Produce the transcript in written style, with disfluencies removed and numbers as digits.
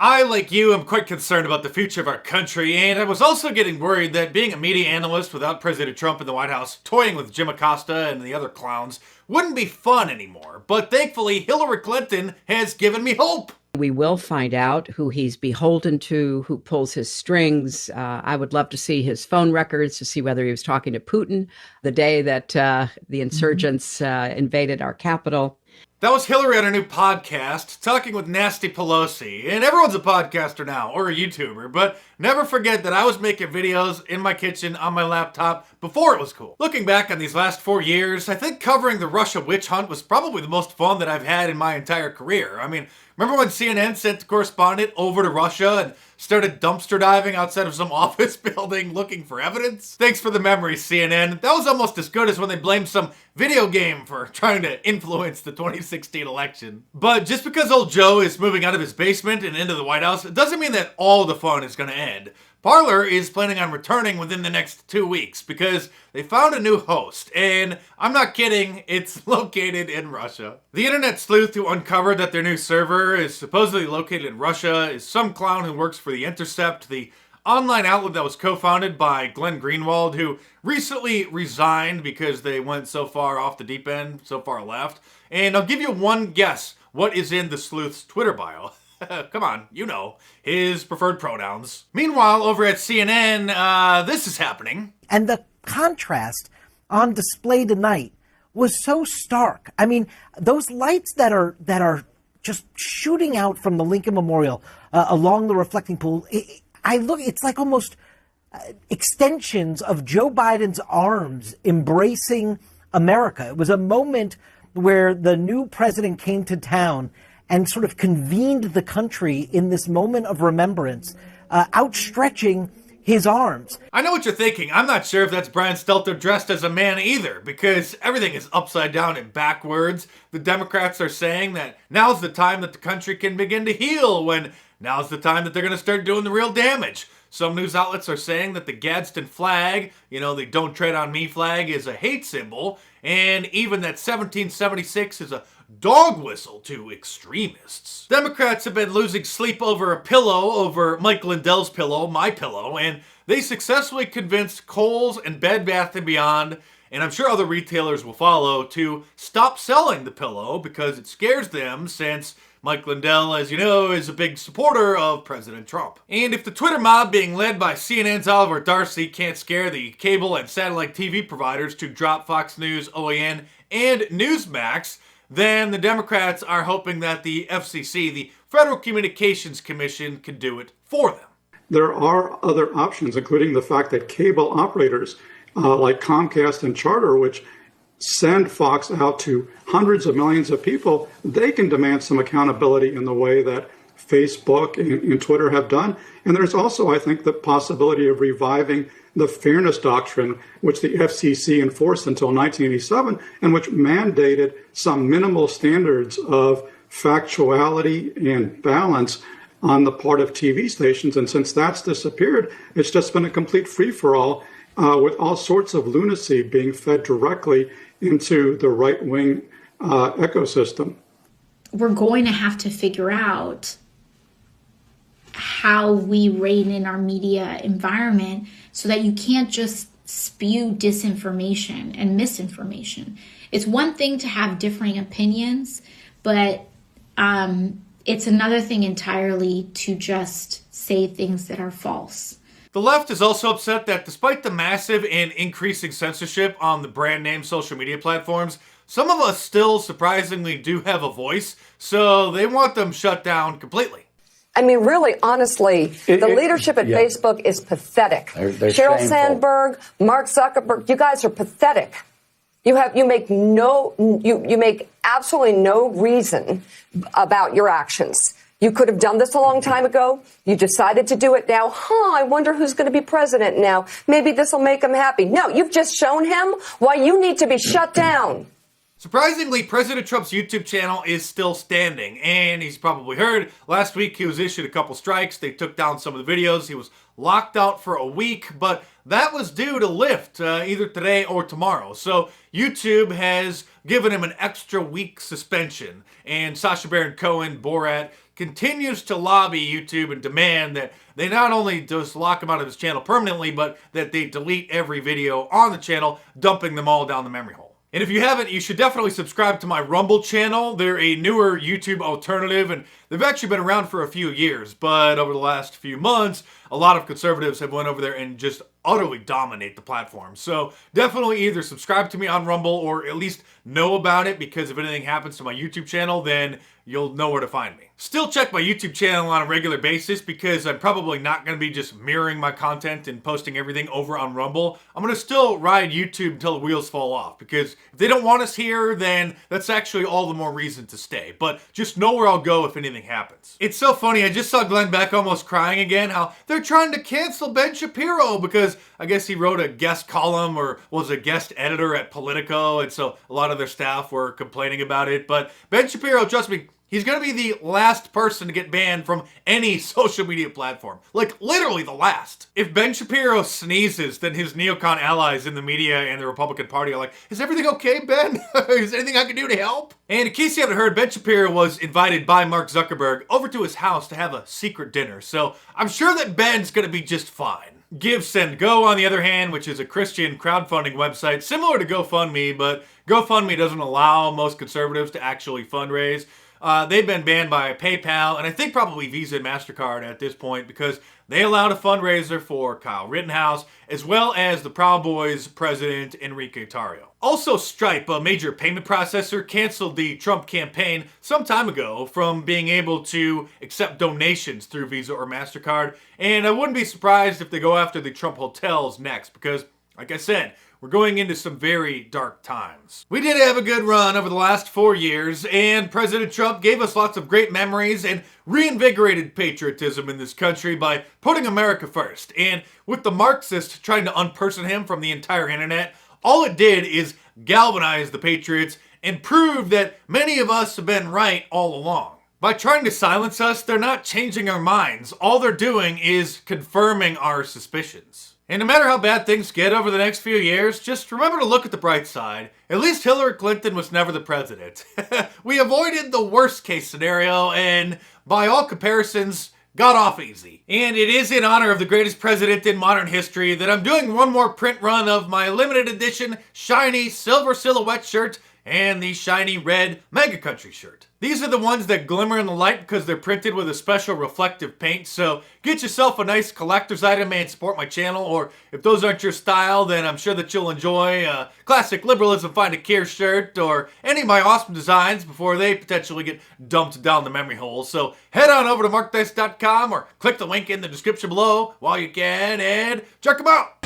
I, like you, am quite concerned about the future of our country, and I was also getting worried that being a media analyst without President Trump in the White House toying with Jim Acosta and the other clowns wouldn't be fun anymore. But thankfully, Hillary Clinton has given me hope. We will find out who he's beholden to, who pulls his strings. I would love to see his phone records to see whether he was talking to Putin the day that the insurgents invaded our capital. That was Hillary on her new podcast, Talking with Nasty Pelosi. And everyone's a podcaster now, or a YouTuber, but never forget that I was making videos in my kitchen on my laptop before it was cool. Looking back on these last 4 years, I think covering the Russia witch hunt was probably the most fun that I've had in my entire career. I mean, remember when CNN sent the correspondent over to Russia and started dumpster diving outside of some office building looking for evidence? Thanks for the memory, CNN. That was almost as good as when they blamed some video game for trying to influence the 2016 election. But just because old Joe is moving out of his basement and into the White House, it doesn't mean that all the fun is going to end. Parler is planning on returning within the next 2 weeks because they found a new host, and I'm not kidding, it's located in Russia. The internet sleuth who uncovered that their new server is supposedly located in Russia is some clown who works for The Intercept, the online outlet that was co-founded by Glenn Greenwald, who recently resigned because they went so far off the deep end, so far left. And I'll give you one guess what is in the sleuth's Twitter bio. Come on, you know, his preferred pronouns. Meanwhile, over at CNN, this is happening. And the contrast on display tonight was so stark. I mean, those lights that are just shooting out from the Lincoln Memorial along the reflecting pool, it's like almost extensions of Joe Biden's arms embracing America. It was a moment where the new president came to town and sort of convened the country in this moment of remembrance, outstretching his arms. I know what you're thinking. I'm not sure if that's Brian Stelter dressed as a man either, because everything is upside down and backwards. The Democrats are saying that now's the time that the country can begin to heal, when now's the time that they're going to start doing the real damage. Some news outlets are saying that the Gadsden flag, the Don't Tread on Me flag, is a hate symbol, and even that 1776 is a dog whistle to extremists. Democrats have been losing sleep over a pillow, over Mike Lindell's pillow, my pillow, and they successfully convinced Kohl's and Bed Bath & Beyond, and I'm sure other retailers will follow, to stop selling the pillow because it scares them, since Mike Lindell, as you know, is a big supporter of President Trump. And if the Twitter mob being led by CNN's Oliver Darcy can't scare the cable and satellite TV providers to drop Fox News, OAN, and Newsmax, then the Democrats are hoping that the FCC, the Federal Communications Commission, can do it for them. There are other options, including the fact that cable operators like Comcast and Charter, which send Fox out to hundreds of millions of people, they can demand some accountability in the way that Facebook and Twitter have done. And there's also, I think, the possibility of reviving the fairness doctrine, which the FCC enforced until 1987, and which mandated some minimal standards of factuality and balance on the part of TV stations. And since that's disappeared, it's just been a complete free-for-all with all sorts of lunacy being fed directly into the right-wing ecosystem. We're going to have to figure out how we rein in our media environment so that you can't just spew disinformation and misinformation. It's one thing to have differing opinions, but it's another thing entirely to just say things that are false. The left is also upset that despite the massive and increasing censorship on the brand name social media platforms, some of us still surprisingly do have a voice, so they want them shut down completely. I mean, really, honestly, the leadership at Facebook is pathetic. They're Sheryl shameful. Sandberg, Mark Zuckerberg, you guys are pathetic. You make absolutely no reason about your actions. You could have done this a long time ago. You decided to do it now. I wonder who's going to be president now. Maybe this will make him happy. No, you've just shown him why you need to be shut down. Surprisingly, President Trump's YouTube channel is still standing, and he's probably heard last week he was issued a couple strikes. They took down some of the videos. He was locked out for a week, but that was due to lift either today or tomorrow. So YouTube has given him an extra week suspension, and Sacha Baron Cohen, Borat, continues to lobby YouTube and demand that they not only just lock him out of his channel permanently, but that they delete every video on the channel, dumping them all down the memory hole. And if you haven't, you should definitely subscribe to my Rumble channel. They're a newer YouTube alternative, and they've actually been around for a few years. But over the last few months, a lot of conservatives have went over there and just utterly dominate the platform. So definitely either subscribe to me on Rumble or at least know about it, because if anything happens to my YouTube channel, then you'll know where to find me. Still check my YouTube channel on a regular basis, because I'm probably not going to be just mirroring my content and posting everything over on Rumble. I'm going to still ride YouTube until the wheels fall off, because if they don't want us here, then that's actually all the more reason to stay. But just know where I'll go if anything happens. It's so funny, I just saw Glenn Beck almost crying again, how they're trying to cancel Ben Shapiro because I guess he wrote a guest column or was a guest editor at Politico, and so a lot of their staff were complaining about it. But Ben Shapiro, trust me, he's going to be the last person to get banned from any social media platform. Like, literally the last. If Ben Shapiro sneezes, then his neocon allies in the media and the Republican Party are like, is everything okay, Ben? Is there anything I can do to help? And in case you haven't heard, Ben Shapiro was invited by Mark Zuckerberg over to his house to have a secret dinner. So I'm sure that Ben's going to be just fine. Give, Send, Go, on the other hand, which is a Christian crowdfunding website similar to GoFundMe, but GoFundMe doesn't allow most conservatives to actually fundraise. They've been banned by PayPal, and I think probably Visa and MasterCard at this point, because they allowed a fundraiser for Kyle Rittenhouse, as well as the Proud Boys president, Enrique Tarrio. Also, Stripe, a major payment processor, canceled the Trump campaign some time ago from being able to accept donations through Visa or MasterCard, and I wouldn't be surprised if they go after the Trump hotels next, because, like I said, we're going into some very dark times. We did have a good run over the last 4 years, and President Trump gave us lots of great memories and reinvigorated patriotism in this country by putting America first. And with the Marxists trying to unperson him from the entire internet, all it did is galvanize the patriots and prove that many of us have been right all along. By trying to silence us, they're not changing our minds. All they're doing is confirming our suspicions. And no matter how bad things get over the next few years, just remember to look at the bright side. At least Hillary Clinton was never the president. We avoided the worst case scenario and, by all comparisons, got off easy. And it is in honor of the greatest president in modern history that I'm doing one more print run of my limited edition shiny silver silhouette shirt and the shiny red Mega Country shirt. These are the ones that glimmer in the light because they're printed with a special reflective paint, so get yourself a nice collector's item and support my channel, or if those aren't your style, then I'm sure that you'll enjoy a classic liberalism find a care shirt or any of my awesome designs before they potentially get dumped down the memory hole. So head on over to markdice.com or click the link in the description below while you can and check them out.